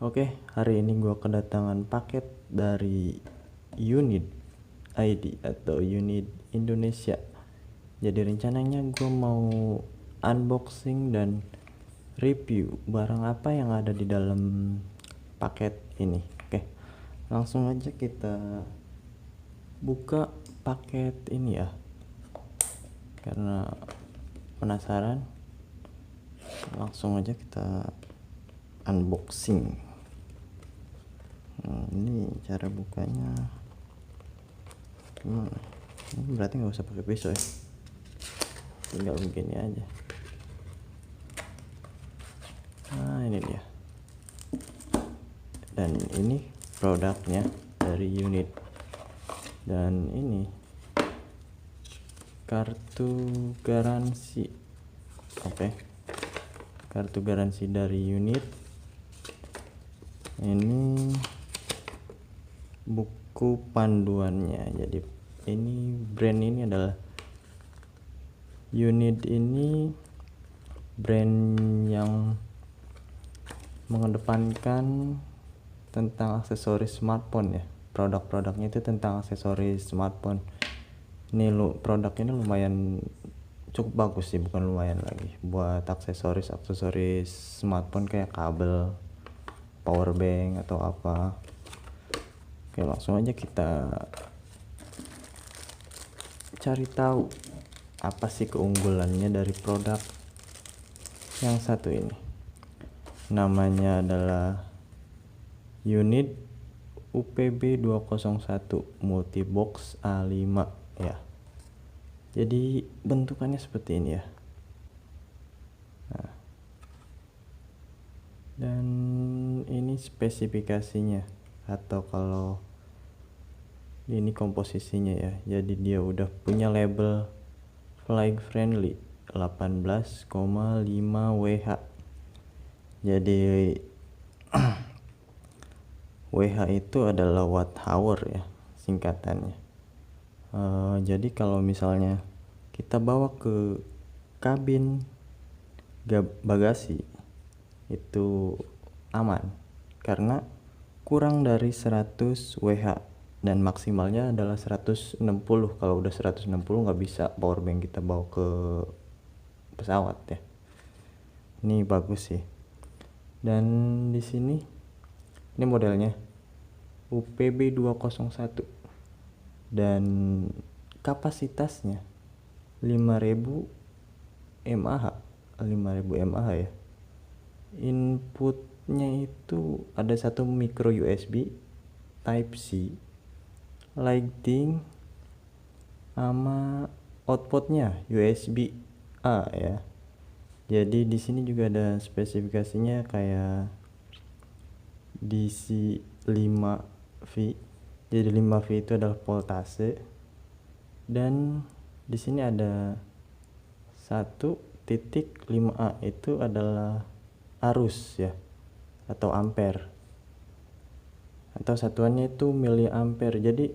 Oke, hari ini gue kedatangan paket dari Unit ID atau Unit Indonesia. Jadi rencananya gue mau unboxing dan review barang apa yang ada di dalam paket ini. Oke, langsung aja kita buka paket ini ya, karena penasaran. Langsung aja kita unboxing. Ini cara bukanya gimana? Ini berarti nggak usah pakai pisau ya, tinggal begini aja. Nah, ini dia, dan ini produknya dari Unit. Dan ini kartu garansi. Oke, kartu garansi dari Unit. Ini buku panduannya. Jadi ini brand ini adalah Unit, ini brand yang mengedepankan tentang aksesoris smartphone ya. Produk-produknya itu tentang aksesoris smartphone. Ini produk ini lumayan cukup bagus sih, bukan lumayan lagi, buat aksesoris smartphone kayak kabel, power bank atau apa. Oke, langsung aja kita cari tahu apa sih keunggulannya dari produk yang satu ini. Namanya adalah Unit UPB 201 Multibox A5 ya. Jadi bentukannya seperti ini ya. Nah, dan ini spesifikasinya, atau kalau ini komposisinya ya. Jadi dia udah punya label fly friendly 18,5 WH. Jadi WH itu adalah watt hour ya singkatannya. Jadi kalau misalnya kita bawa ke kabin bagasi itu aman karena kurang dari 100 WH, dan maksimalnya adalah 160. Kalau udah 160 nggak bisa power bank kita bawa ke pesawat ya. Ini bagus sih. Dan di sini ini modelnya UPB 201 dan kapasitasnya 5000 mAh. 5000 mAh ya. Inputnya itu ada satu micro USB Type C, lighting, sama outputnya USB A ya. Jadi di sini juga ada spesifikasinya kayak DC 5V. Jadi 5V itu adalah voltase, dan di sini ada 1.5A itu adalah arus ya, atau ampere, atau satuannya itu miliampere. Jadi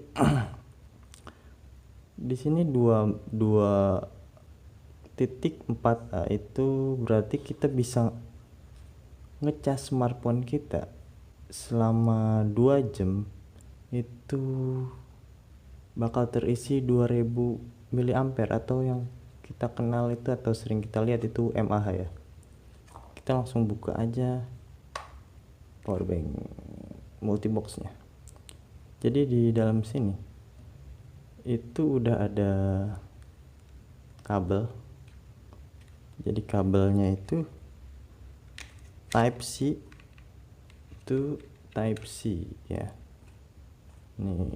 di sini 2.4A itu berarti kita bisa ngecas smartphone kita selama 2 jam itu bakal terisi 2000 miliampere, atau yang kita kenal itu atau sering kita lihat itu mAh ya. Kita langsung buka aja power bank multiboxnya. Jadi di dalam sini itu udah ada kabel. Jadi kabelnya itu Type C to Type C ya. Ini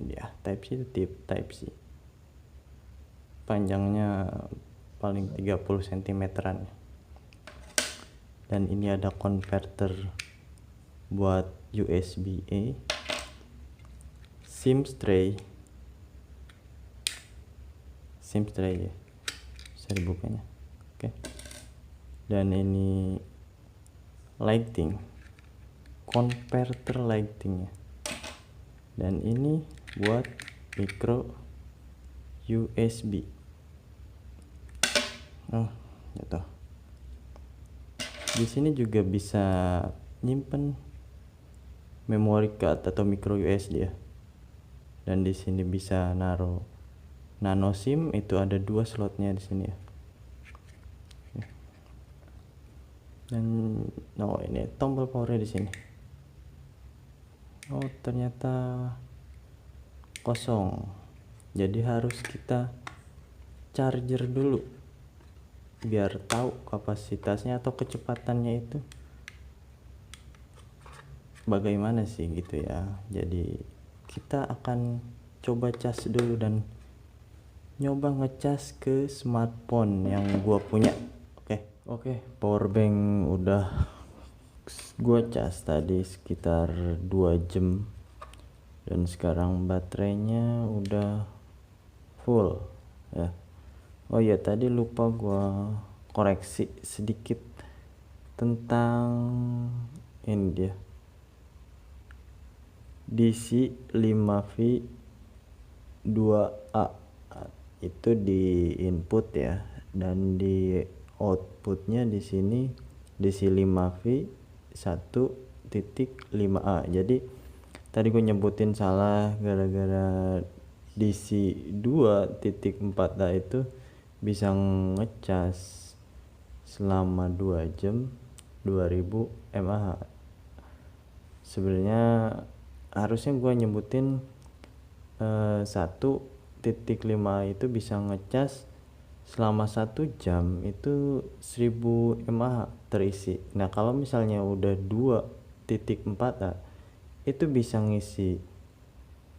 dia, Type C itu Type C. Panjangnya paling 30 cm-an. Dan ini ada converter buat USB A, SIM tray ya, bisa dibukanya. Oke. Dan ini lighting, converter lightingnya. Dan ini buat micro USB. Gitu. Di sini juga bisa nyimpen memory card atau micro USB ya. Dan di sini bisa naruh nano SIM, itu ada 2 slotnya di sini ya. Dan ini tombol powernya di sini. Ternyata kosong. Jadi harus kita charger dulu biar tahu kapasitasnya atau kecepatannya itu bagaimana sih gitu ya. Jadi kita akan coba cas dulu dan nyoba ngecas ke smartphone yang gua punya. Oke, powerbank udah gua cas tadi sekitar 2 jam dan sekarang baterainya udah full ya. Oh iya, tadi lupa gua koreksi sedikit tentang ini dia, DC 5V 2A itu di input ya, dan di outputnya di sini DC 5V 1.5A. Jadi tadi gue nyebutin salah gara-gara DC 2.4A itu bisa ngecas selama 2 jam 2000 mAh. Sebenarnya harusnya gue nyebutin 1.5A itu bisa ngecas selama 1 jam itu 1000 mAh terisi. Nah kalau misalnya udah 2.4A itu bisa ngisi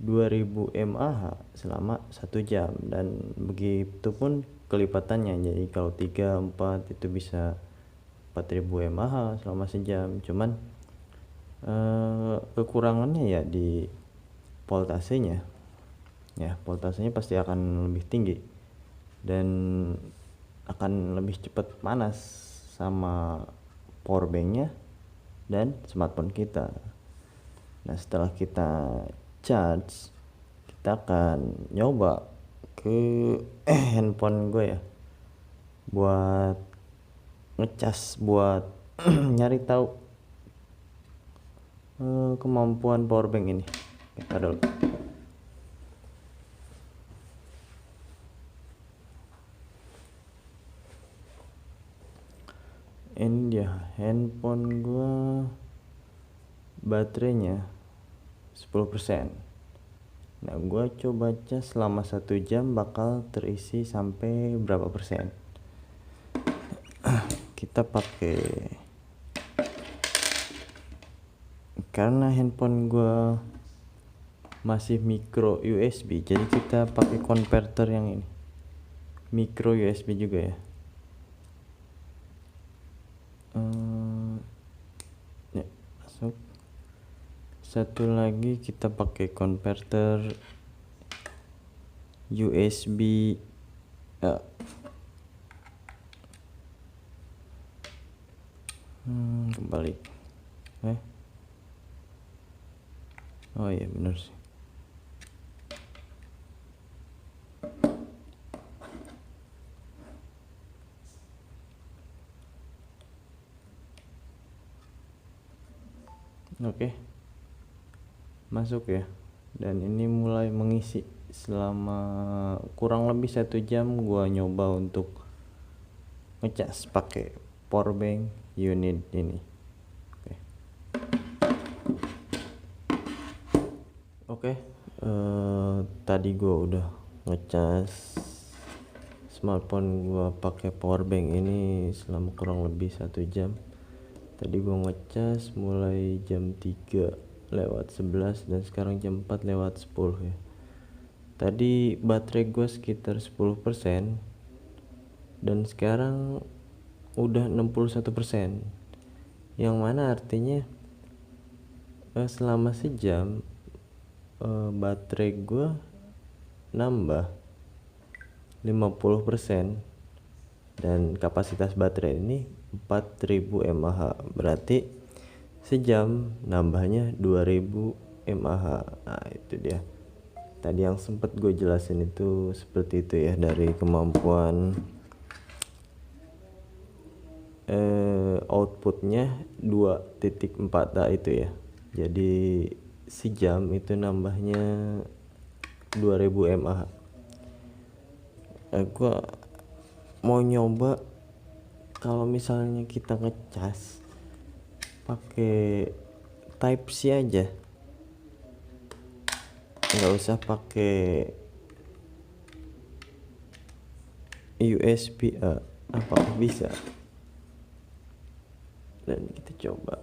2000 mAh selama 1 jam, dan begitu pun kelipatannya. Jadi kalau 3, 4 itu bisa 4000 mAh selama sejam. Cuman kekurangannya ya di voltasenya ya, voltasenya pasti akan lebih tinggi dan akan lebih cepat panas sama powerbanknya dan smartphone kita. Nah setelah kita charge, kita akan nyoba ke handphone gue ya buat ngecas, buat nyari tahu kemampuan powerbank ini. Kita dulu. Ini dia handphone gua, baterainya 10%. Nah gua coba cas selama 1 jam bakal terisi sampai berapa persen. Kita pakai, karena handphone gua masih micro USB, jadi kita pakai konverter yang ini, micro USB juga ya. Masuk. Satu lagi kita pakai konverter USB kembali. Oh iya benar sih. Oke, masuk ya, dan ini mulai mengisi selama kurang lebih 1 jam. Gua nyoba untuk ngecas pakai powerbank unit ini. Oke, tadi gua udah ngecas smartphone gua pakai powerbank ini selama kurang lebih 1 jam. Tadi gua ngecas mulai jam 3:11 dan sekarang jam 4:10 ya. Tadi baterai gua sekitar 10% dan sekarang udah 61%, yang mana artinya selama sejam baterai gua nambah 50% dan kapasitas baterai ini 4000 mAh, berarti sejam nambahnya 2000 mAh. Nah itu dia tadi yang sempat gue jelasin, itu seperti itu ya, dari kemampuan outputnya 2.4A itu ya. jadi sejam itu nambahnya 2000 mAh. Gua mau nyoba kalau misalnya kita ngecas pakai Type C aja, nggak usah pakai USB A, apakah bisa? Dan kita coba.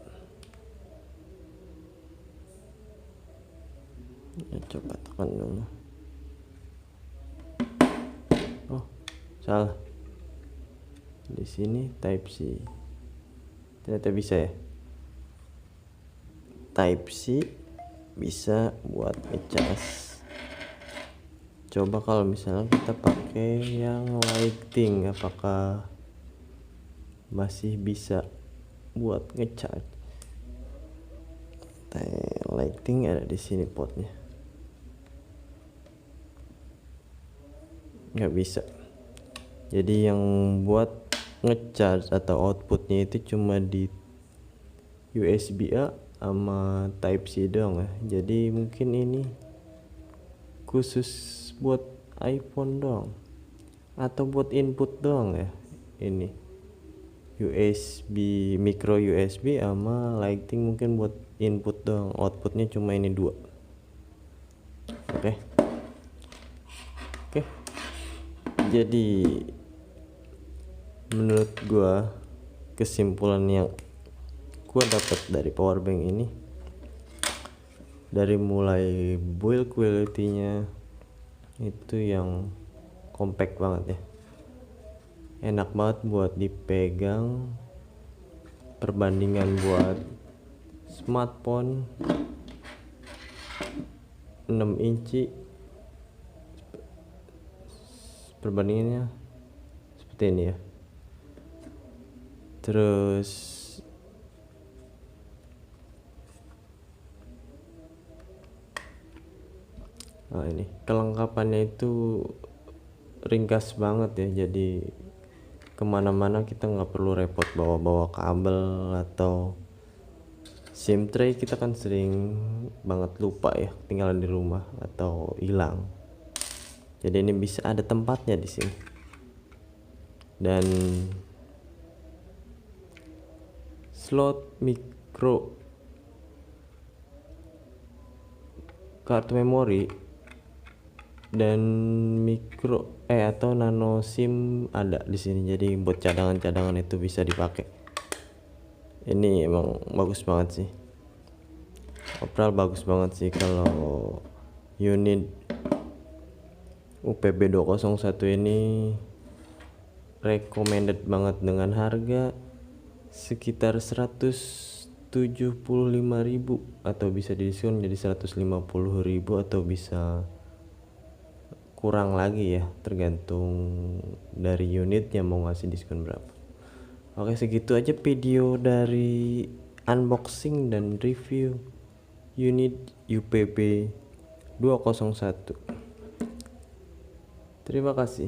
Coba tekan dulu. Oh, salah. Di sini Type C. Ternyata bisa ya. Type C bisa buat ngecas. Coba kalau misalnya kita pakai yang Lightning, apakah masih bisa buat ngecas? Lightning ada di sini potnya. Nggak bisa. Jadi yang buat ngecharge atau outputnya itu cuma di USB A sama Type C doang ya. Jadi mungkin ini khusus buat iPhone doang atau buat input doang ya. Ini USB, micro USB sama Lightning mungkin buat input doang, outputnya cuma ini dua. Oke. Jadi menurut gua kesimpulan yang gua dapat dari powerbank ini, dari mulai build quality-nya itu yang compact banget ya, enak banget buat dipegang, perbandingan buat smartphone 6 inci perbandingannya seperti ini ya. Terus ini kelengkapannya itu ringkas banget ya, jadi kemana-mana kita nggak perlu repot bawa-bawa kabel atau SIM tray. Kita kan sering banget lupa ya, tinggalan di rumah atau hilang. Jadi ini bisa ada tempatnya di sini. Dan slot micro kartu memori dan micro atau nano SIM ada di sini. Jadi buat cadangan-cadangan itu bisa dipakai. Ini emang bagus banget sih. Overall bagus banget sih kalau unit UPB 201 ini, recommended banget dengan harga sekitar 175.000 atau bisa didiskon jadi 150.000 atau bisa kurang lagi ya, tergantung dari unitnya mau ngasih diskon berapa. Oke, segitu aja video dari unboxing dan review unit UPB 201. Terima kasih.